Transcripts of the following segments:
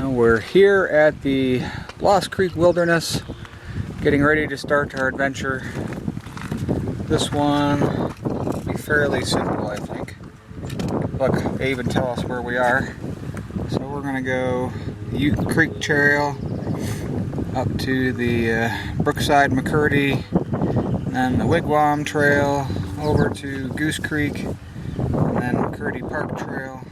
Now we're here at the Lost Creek Wilderness, getting ready to start our adventure. This one will be fairly simple, I think. Look, they even tell us where we are. So we're going to go Ute Creek Trail up to the Brookside McCurdy, then the Wigwam Trail over to Goose Creek, and then McCurdy Park Trail,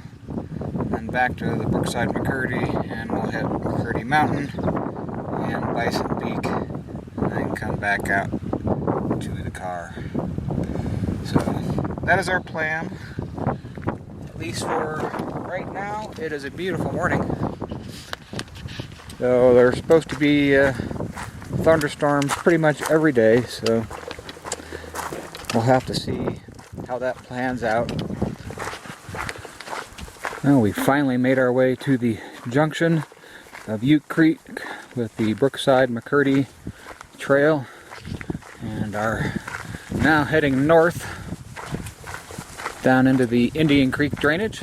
and back to the Brookside McCurdy, and we'll hit McCurdy Mountain and Bison Peak, and then come back out to the car. So that is our plan, at least for right now. It is a beautiful morning. So there's supposed to be thunderstorms pretty much every day, so we'll have to see how that plans out. Well, we finally made our way to the junction of Ute Creek with the Brookside McCurdy Trail, and are now heading north down into the Indian Creek drainage.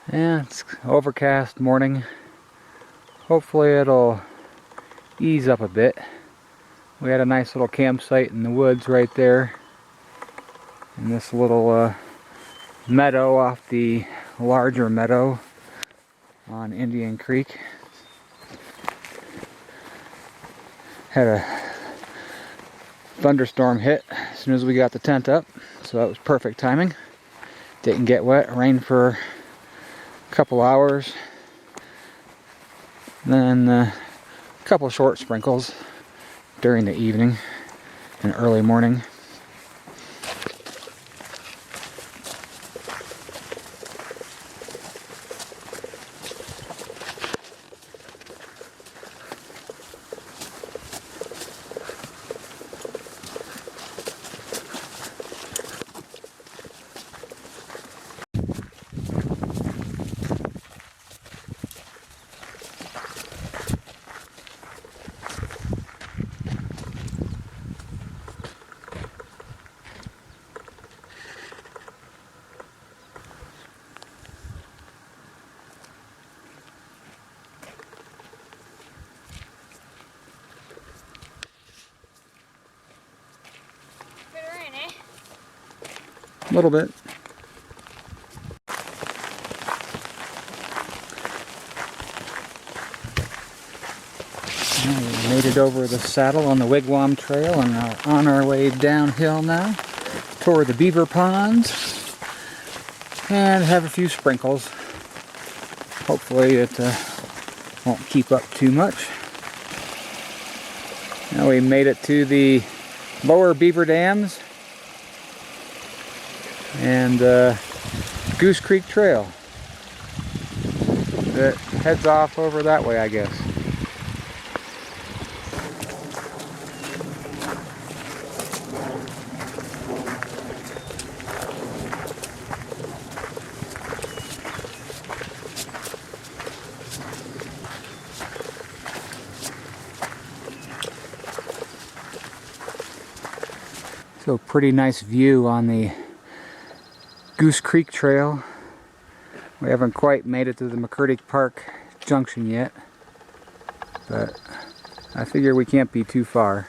And it's overcast morning. Hopefully it'll ease up a bit. We had a nice little campsite in the woods right there, in this little meadow off the larger meadow on Indian Creek. Had a thunderstorm hit as soon as we got the tent up, so that was perfect timing. Didn't get wet, rained for a couple hours, then a couple short sprinkles during the evening and early morning. A little bit. We made it over the saddle on the Wigwam Trail and are on our way downhill now toward the beaver ponds, and have a few sprinkles. Hopefully it won't keep up too much. Now we made it to the lower beaver dams and Goose Creek Trail that heads off over that way, I guess. So pretty nice view on the Goose Creek Trail. We haven't quite made it to the McCurdy Park junction yet, but I figure we can't be too far.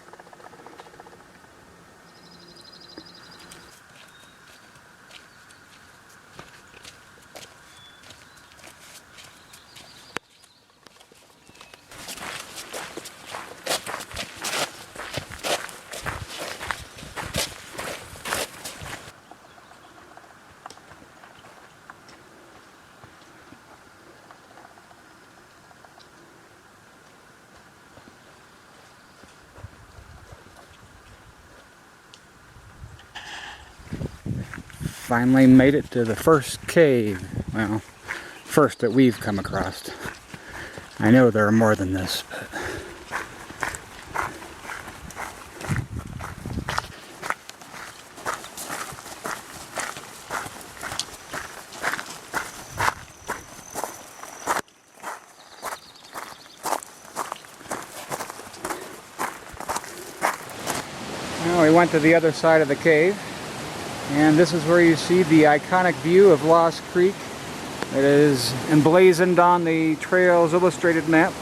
Finally made it to the first cave. Well, first that we've come across. I know there are more than this, but Now we went to the other side of the cave, and this is where you see the iconic view of Lost Creek. It is emblazoned on the Trails Illustrated maps.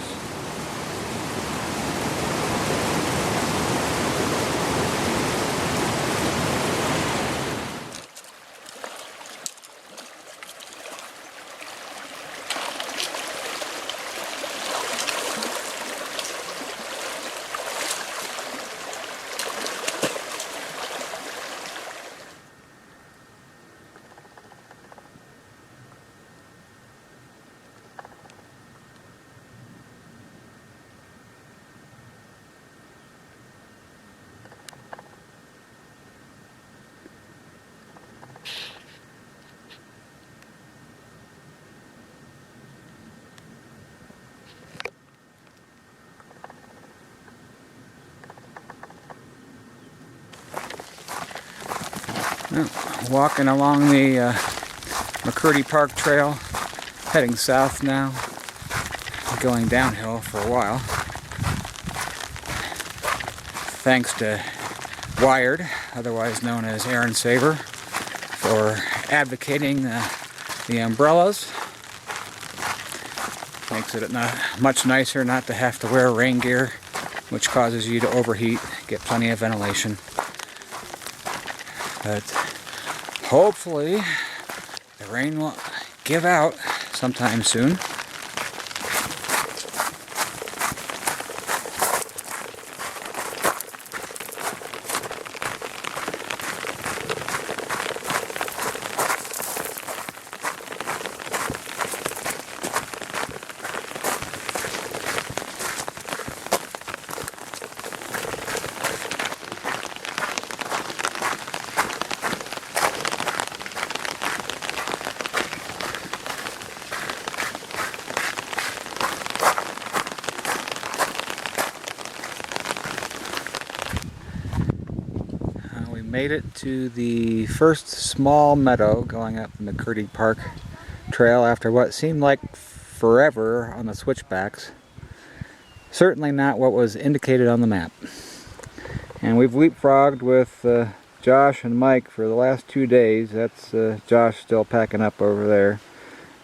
Walking along the McCurdy Park Trail, heading south now, going downhill for a while. Thanks to Wired, otherwise known as Aaron Saber, for advocating the umbrellas. Makes it much nicer not to have to wear rain gear, which causes you to overheat, get plenty of ventilation. But hopefully the rain will give out sometime soon. Made it to the first small meadow going up the McCurdy Park Trail after what seemed like forever on the switchbacks. Certainly not what was indicated on the map. And we've leapfrogged with Josh and Mike for the last 2 days. That's Josh still packing up over there.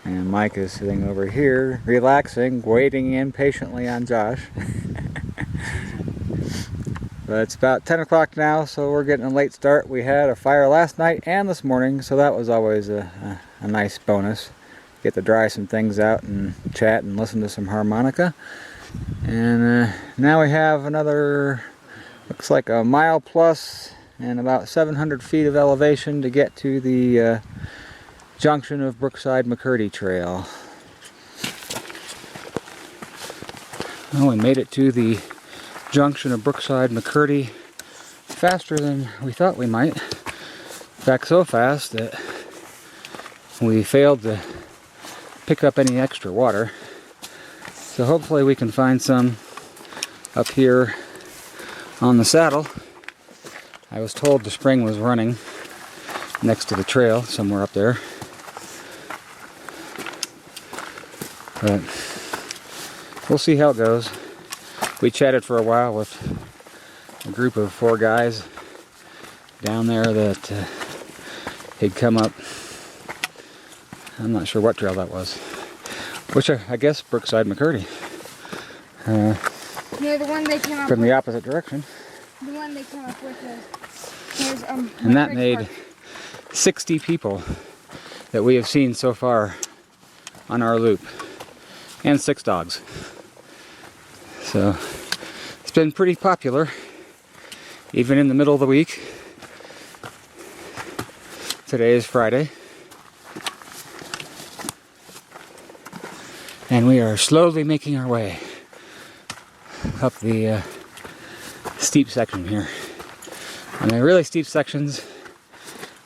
And Mike is sitting over here, relaxing, waiting impatiently on Josh. But it's about 10 o'clock now, so we're getting a late start. We had a fire last night and this morning, so that was always a nice bonus. Get to dry some things out and chat and listen to some harmonica. And now we have another, looks like a mile plus and about 700 feet of elevation to get to the junction of Brookside McCurdy Trail. Oh, we made it to the junction of Brookside McCurdy faster than we thought we might. In fact, so fast that we failed to pick up any extra water. So hopefully we can find some up here on the saddle. I was told the spring was running next to the trail somewhere up there. But we'll see how it goes. We chatted for a while with a group of 4 guys down there that had come up. I'm not sure what trail that was. Which I guess Brookside McCurdy. Yeah, the one they came up from with, the opposite direction. The one they came up with was and that made 60 people that we have seen so far on our loop. And 6 dogs. So it's been pretty popular, even in the middle of the week. Today is Friday. And we are slowly making our way up the steep section here. And they're really steep sections,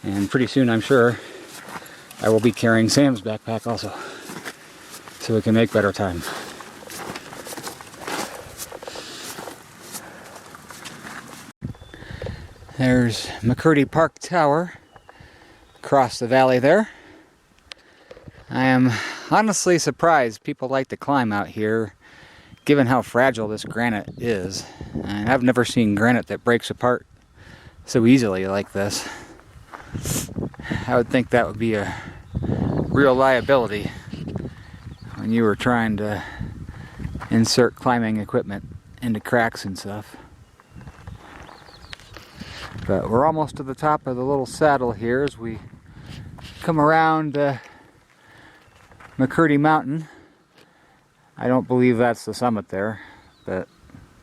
and pretty soon I'm sure I will be carrying Sam's backpack also, so we can make better time. There's McCurdy Park Tower across the valley there. I am honestly surprised people like to climb out here, given how fragile this granite is. And I've never seen granite that breaks apart so easily like this. I would think that would be a real liability when you were trying to insert climbing equipment into cracks and stuff. But we're almost to the top of the little saddle here as we come around McCurdy Mountain. I don't believe that's the summit there, but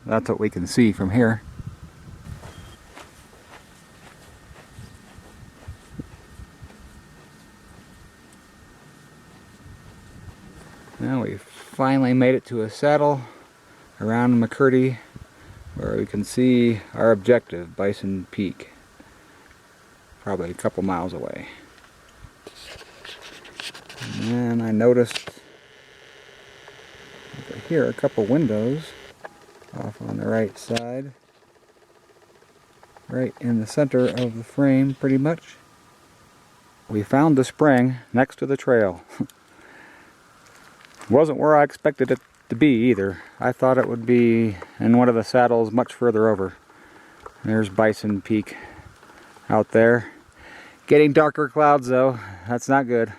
that's what we can see from here. Now we finally made it to a saddle around McCurdy where we can see our objective, Bison Peak, probably a couple miles away. And I noticed over here a couple windows off on the right side, right in the center of the frame pretty much. We found the spring next to the trail. Wasn't where I expected it to be either. I thought it would be in one of the saddles much further over. There's Bison Peak out there. Getting darker clouds though, that's not good.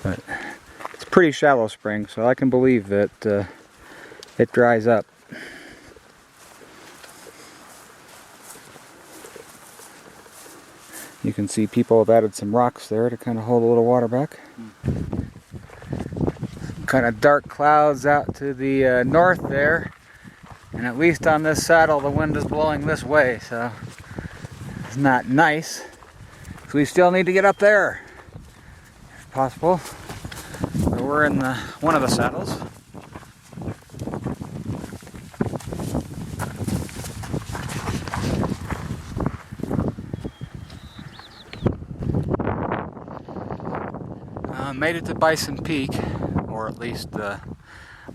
But it's a pretty shallow spring, so I can believe that it dries up. You can see people have added some rocks there to kind of hold a little water back. Kind of dark clouds out to the north there, and at least on this saddle the wind is blowing this way, so it's not nice. So we still need to get up there if possible. So we're in one of the saddles. Made it to Bison Peak, or at least the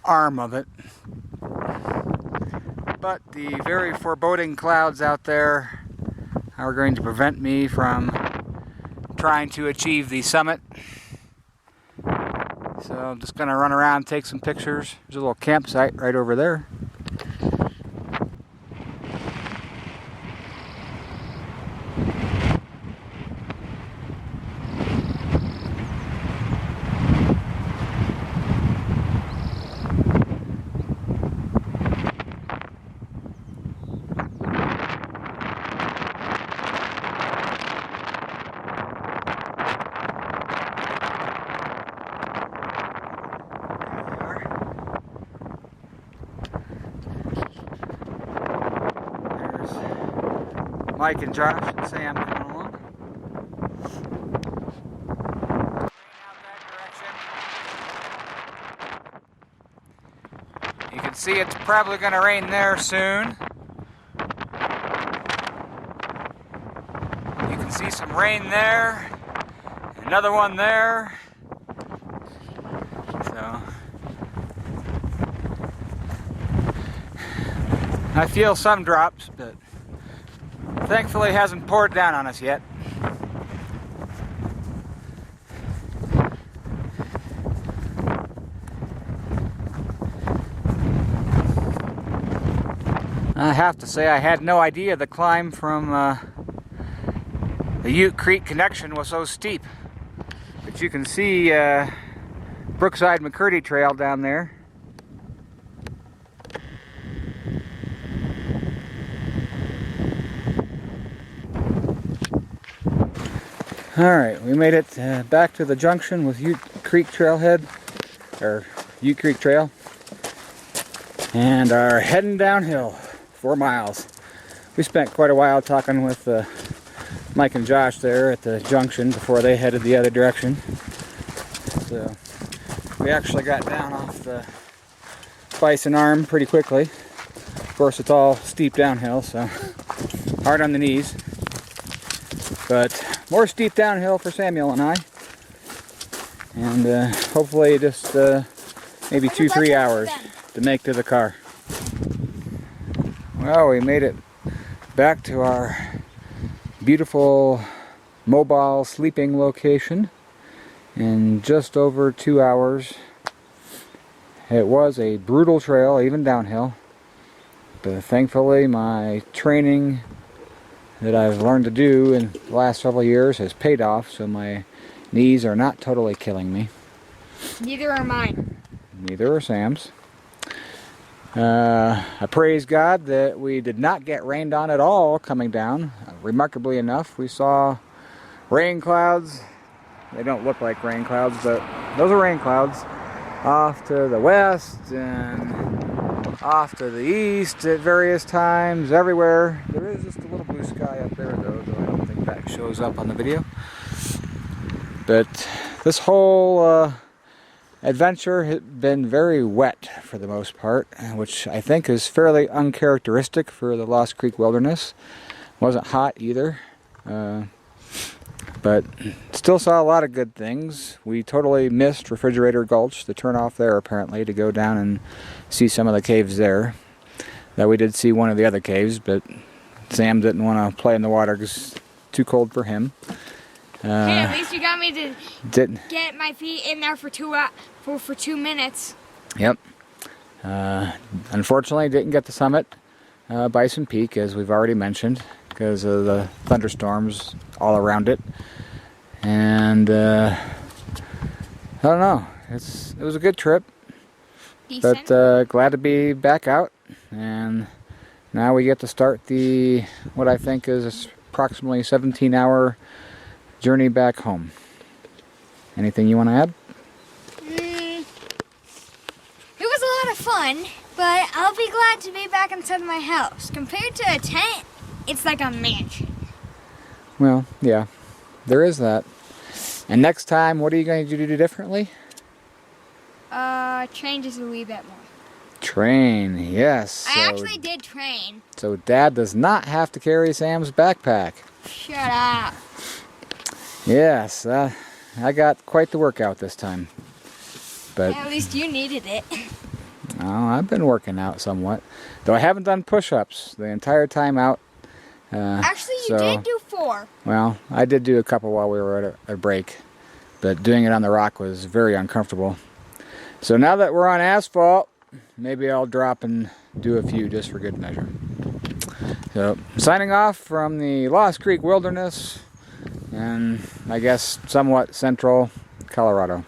arm of it. But the very foreboding clouds out there are going to prevent me from trying to achieve the summit. So I'm just going to run around and take some pictures. There's a little campsite right over there. Mike and Josh and Sam coming along. Out that direction. You can see it's probably going to rain there soon. You can see some rain there, another one there. So I feel some drops, but thankfully it hasn't poured down on us yet. I have to say I had no idea the climb from the Ute Creek connection was so steep. But you can see Brookside McCurdy Trail down there. Alright, we made it back to the junction with Ute Creek Trailhead, or Ute Creek Trail, and are heading downhill 4 miles. We spent quite a while talking with Mike and Josh there at the junction before they headed the other direction. So we actually got down off the Bison Arm pretty quickly. Of course it's all steep downhill, so hard on the knees. But more steep downhill for Samuel and I, and hopefully just maybe 2-3 hours to make to the car. Well, we made it back to our beautiful mobile sleeping location in just over 2 hours. It was a brutal trail, even downhill, But thankfully my training that I've learned to do in the last several years has paid off, so my knees are not totally killing me. Neither are mine. Neither are Sam's. I praise God that we did not get rained on at all coming down. Remarkably enough, we saw rain clouds. They don't look like rain clouds, but those are rain clouds off to the west and off to the east at various times, everywhere. There is just a little blue sky up there though I don't think that shows up on the video. But this whole adventure has been very wet for the most part, which I think is fairly uncharacteristic for the Lost Creek Wilderness. Wasn't hot either, but still saw a lot of good things. We totally missed Refrigerator Gulch, the turnoff there apparently, to go down and see some of the caves there. Though we did see one of the other caves, but Sam didn't want to play in the water because it's too cold for him. Hey, at least you got me to get my feet in there for 2 minutes. Yep. Unfortunately, didn't get to summit Bison Peak, as we've already mentioned, because of the thunderstorms all around it. And I don't know. It was a good trip. Decent. But glad to be back out. And now we get to start what I think is approximately 17-hour journey back home. Anything you want to add? It was a lot of fun, but I'll be glad to be back inside my house. Compared to a tent, it's like a mansion. Well, yeah, there is that. And next time, what are you going to do differently? Train just a wee bit more. Train, yes. I actually did train. So Dad does not have to carry Sam's backpack. Shut up. Yes, I got quite the workout this time. But At least you needed it. oh, I've been working out somewhat. Though I haven't done push-ups the entire time out. Actually, you did do 4. Well, I did do a couple while we were at a break. But doing it on the rock was very uncomfortable. So now that we're on asphalt, maybe I'll drop and do a few just for good measure. So, signing off from the Lost Creek Wilderness, and I guess somewhat central Colorado.